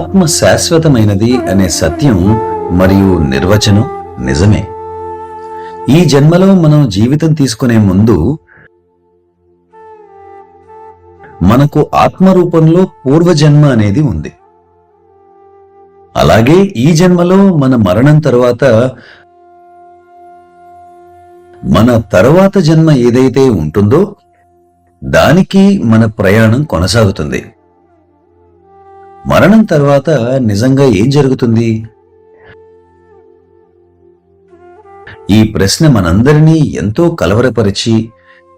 ఆత్మ శాశ్వతమైనది అనే సత్యం మరియు నిర్వచనం నిజమే. ఈ జన్మలో మనం జీవితం తీసుకునే ముందు మనకు ఆత్మరూపంలో పూర్వజన్మ అనేది ఉంది. అలాగే ఈ జన్మలో మన మరణం తరువాత మన తరువాత జన్మ ఏదైతే ఉంటుందో దానికి మన ప్రయాణం కొనసాగుతుంది. మరణం తర్వాత నిజంగా ఏం జరుగుతుంది? ఈ ప్రశ్న మనందరినీ ఎంతో కలవరపరిచి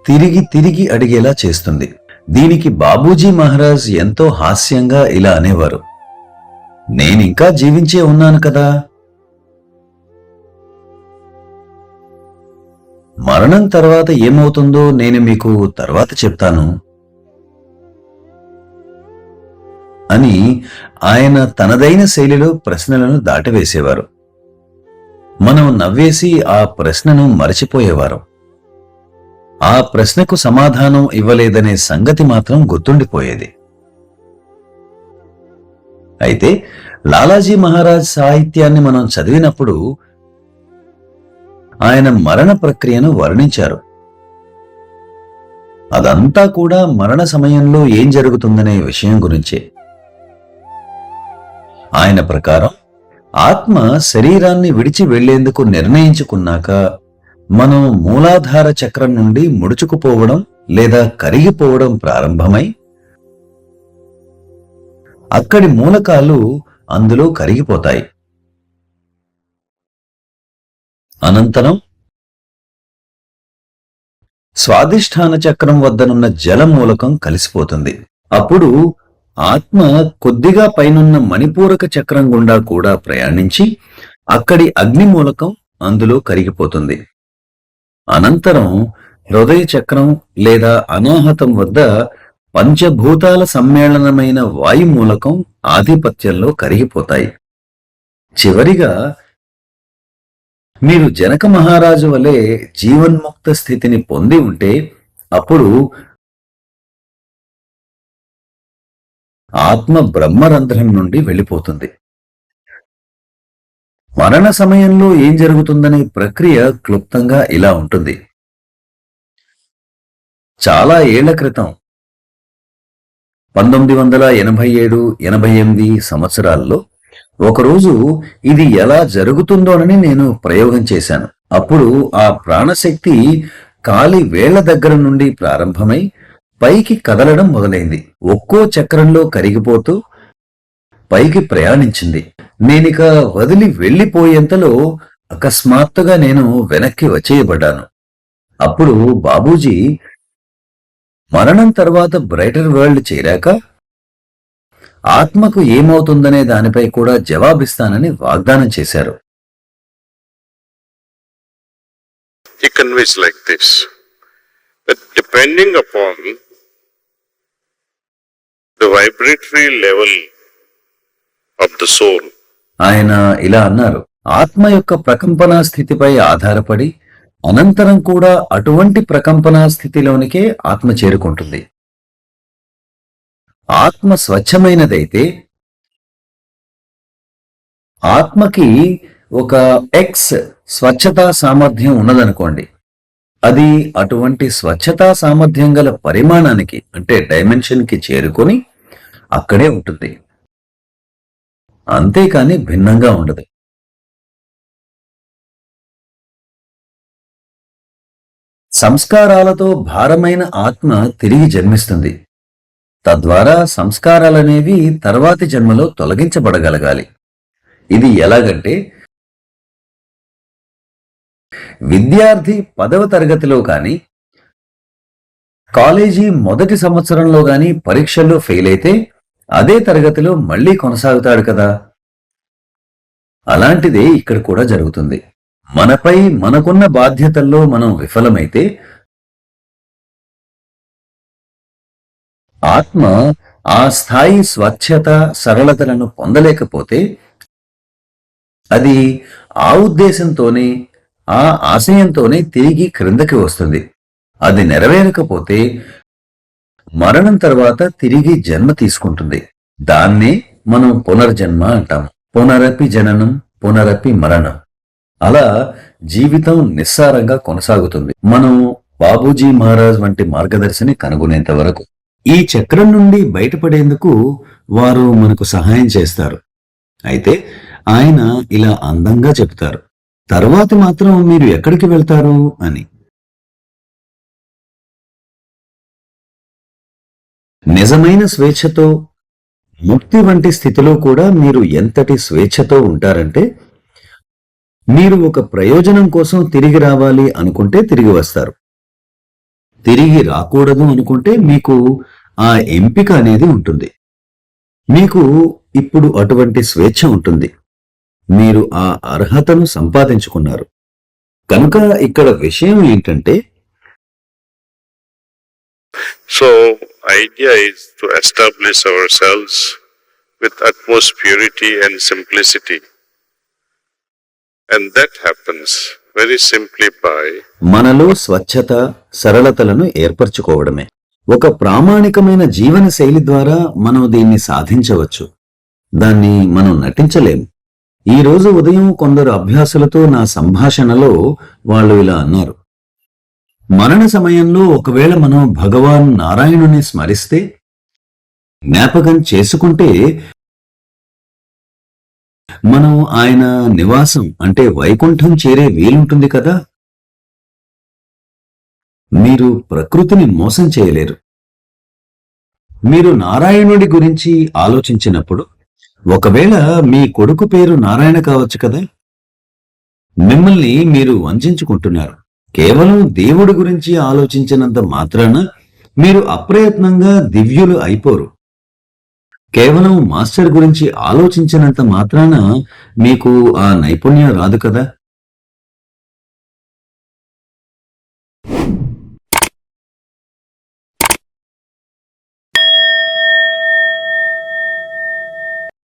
తిరిగి తిరిగి అడిగేలా చేస్తుంది. దీనికి బాబూజీ మహారాజ్ ఎంతో హాస్యంగా ఇలా అనేవారు, నేనింకా జీవించే ఉన్నాను కదా, మరణం తర్వాత ఏమవుతుందో నేను మీకు తర్వాత చెప్తాను అని ఆయన తనదైన శైలిలో ప్రశ్నలను దాటివేసేవారు. మనం నవ్వేసి ఆ ప్రశ్నను మరచిపోయేవారు. ఆ ప్రశ్నకు సమాధానం ఇవ్వలేదనే సంగతి మాత్రం గుర్తుండిపోయేది. అయితే లాలాజీ మహారాజ్ సాహిత్యాన్ని మనం చదివినప్పుడు ఆయన మరణ ప్రక్రియను వర్ణించారు. అదంతా కూడా మరణ సమయంలో ఏం జరుగుతుందనే విషయం గురించే. ఆయన ప్రకారం ఆత్మ శరీరాన్ని విడిచి వెళ్లేందుకు నిర్ణయించుకున్నాక మనం మూలాధార చక్రం నుండి ముడుచుకుపోవడం లేదా కరిగిపోవడం ప్రారంభమై అక్కడి మూలకాలు అందులో కరిగిపోతాయి. అనంతరం స్వాదిష్టాన చక్రం వద్దనున్న జల మూలకం కలిసిపోతుంది. అప్పుడు ఆత్మ కొద్దిగా పైనున్న మణిపూరక చక్రం గుండా కూడా ప్రయాణించి అక్కడి అగ్ని మూలకం అందులో కరిగిపోతుంది. అనంతరం హృదయ చక్రం లేదా అనాహతం వద్ద పంచభూతాల సమ్మేళనమైన వాయు మూలకం ఆధిపత్యంలో కరిగిపోతాయి. చివరిగా మీరు జనక మహారాజు వలె జీవన్ముక్త స్థితిని పొంది ఉంటే అప్పుడు ఆత్మ బ్రహ్మరంధ్రం నుండి వెళ్ళిపోతుంది. మరణ సమయంలో ఏం జరుగుతుందనే ప్రక్రియ క్లుప్తంగా ఇలా ఉంటుంది. చాలా ఏళ్ల క్రితం 1987-88 సంవత్సరాల్లో ఒకరోజు ఇది ఎలా జరుగుతుందోనని నేను ప్రయోగం చేశాను. అప్పుడు ఆ ప్రాణశక్తి కాలి వేళ్ల దగ్గర నుండి ప్రారంభమై పైకి కదలడం మొదలైంది. ఒక్కో చక్రంలో కరిగిపోతూ పైకి ప్రయాణించింది. నేనిక వదిలి వెళ్లిపోయేంతలో అకస్మాత్తుగా నేను వెనక్కి వచ్చేయబడ్డాను. అప్పుడు బాబూజీ మరణం తర్వాత బ్రైటర్ వరల్డ్ చేరాక ఆత్మకు ఏమవుతుందనే దానిపై కూడా జవాబిస్తానని వాగ్దానం చేశారు. He conveys like this, that depending upon the vibratory level of the soul, ఆయన ఇలా అన్నారు, ఆత్మ యొక్క ప్రకంపనా స్థితిపై ఆధారపడి అనంతరం కూడా అటువంటి ప్రకంపనా స్థితిలోనికే ఆత్మ చేరుకుంటుంది. ఆత్మ స్వచ్ఛమైనదైతే ఆత్మకి ఒక ఎక్స్ స్వచ్ఛతా సామర్థ్యం ఉన్నదనుకోండి, అది అటువంటి స్వచ్ఛతా సామర్థ్యం గల పరిమాణానికి అంటే డైమెన్షన్ కి చేరుకొని అక్కడే ఉంటుంది. అంతేకాని భిన్నంగా ఉండదు. సంస్కారాలతో భారమైన ఆత్మ తిరిగి జన్మిస్తుంది. తద్వారా సంస్కారాలనేవి తర్వాతి జన్మలో తొలగించబడగలగాలి. ఇది ఎలాగంటే, విద్యార్థి 10వ తరగతిలో గాని కాలేజీ మొదటి సంవత్సరంలో గాని పరీక్షల్లో ఫెయిల్ అయితే అదే తరగతిలో మళ్లీ కొనసాగుతాడు కదా. అలాంటిదే ఇక్కడ కూడా జరుగుతుంది. మనపై మనకున్న బాధ్యతల్లో మనం విఫలమైతే ఆత్మ ఆ స్థాయి స్వచ్ఛత సరళతలను పొందలేకపోతే అది ఆ ఉద్దేశంతోనే ఆ ఆశయంతోనే తిరిగి క్రిందకి వస్తుంది. అది నెరవేరకపోతే మరణం తర్వాత తిరిగి జన్మ తీసుకుంటుంది. దాన్నే మనం పునర్జన్మ అంటాం. పునరపి జననం, పునరపి మరణం. అలా జీవితం నిస్సారంగా కొనసాగుతుంది మనం బాబూజీ మహారాజ్ వంటి మార్గదర్శిని కనుగొనేంత వరకు. ఈ చక్రం నుండి బయటపడేందుకు వారు మనకు సహాయం చేస్తారు. అయితే ఆయన ఇలా అందంగా చెప్తారు, తరువాత మాత్రం మీరు ఎక్కడికి వెళ్తారు అని. నిజమైన స్వేచ్ఛతో, ముక్తి వంటి స్థితిలో కూడా మీరు ఎంతటి స్వేచ్ఛతో ఉంటారంటే, మీరు ఒక ప్రయోజనం కోసం తిరిగి రావాలి అనుకుంటే తిరిగి వస్తారు. తిరిగి రాకూడదు అనుకుంటే మీకు ఆ ఎంపిక అనేది ఉంటుంది. మీకు ఇప్పుడు అటువంటి స్వేచ్ఛ ఉంటుంది. మీరు ఆ అర్హతను సంపాదించుకున్నారు. కనుక ఇక్కడ విషయం ఏంటంటే, So, idea is to establish ourselves with utmost purity and simplicity. And that happens very simply by మనలో స్వచ్ఛత, సరళతలను ఏర్పరచుకోవడమే. ఒక ప్రామాణికమైన జీవన శైలి ద్వారా మనం దీన్ని సాధించవచ్చు. దాన్ని మనం నటించలేము. ఈ రోజు ఉదయం కొందరు అభ్యాసులతో నా సంభాషణలో వాళ్ళు ఇలా అన్నారు, మరణ సమయంలో ఒకవేళ మనం భగవాన్ నారాయణుని స్మరిస్తే, జ్ఞాపకం చేసుకుంటే, మనం ఆయన నివాసం అంటే వైకుంఠం చేరే వీలుంటుంది కదా. మీరు ప్రకృతిని మోసం చేయలేరు. మీరు నారాయణుడి గురించి ఆలోచించినప్పుడు, ఒకవేళ మీ కొడుకు పేరు నారాయణ కావచ్చు కదా. మిమ్మల్ని మీరు వంచించుకుంటున్నారు. కేవలం దేవుడి గురించి ఆలోచించినంత మాత్రాన మీరు అప్రయత్నంగా దివ్యులు అయిపోరు. కేవలం మాస్టర్ గురించి ఆలోచించినంత మాత్రాన మీకు ఆ నైపుణ్యం రాదు కదా.